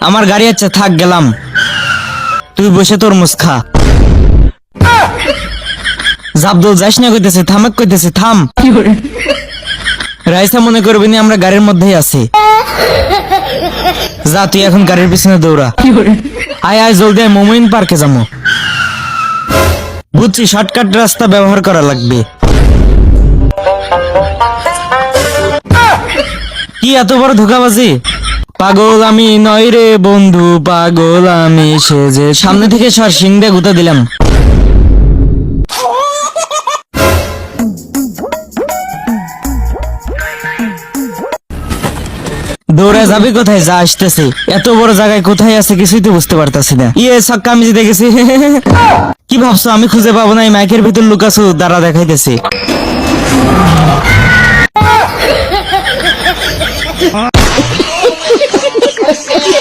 আমার গাড়ি আছে, থাক গেলাম, তুই বসে তরমুজ খা। জাবদুল যাস না কইতেছে, থামাক কইতেছে, থাম। রাইসা মনে করবি না আমরা গাড়ির মধ্যেই আছি। যা তুই এখন গাড়ির পিছনে দৌড়া। আয় আয় জলদি আয়, মোমিন পার্কে যাবো। বুঝছি শর্টকাট রাস্তা ব্যবহার করা লাগবে। কি এত বড় ধোকাবাজি? পাগল আমি নয় রে বন্ধু, পাগল আমি সেজে। সামনে থেকে সর, সিংড়ে গুঁতা দিলাম। দৌড়ে যাবি কোথায়? যা আসতেছে। এত বড় জায়গায় কোথায় আছে কিছুই তো বুঝতে পারতাছি না। ছক্কা আমি জিতে গেছি। কি ভাবছো আমি খুঁজে পাবো না? এই মাইকের ভিতর লুকাছো, দাঁড়া দেখাইতেছে।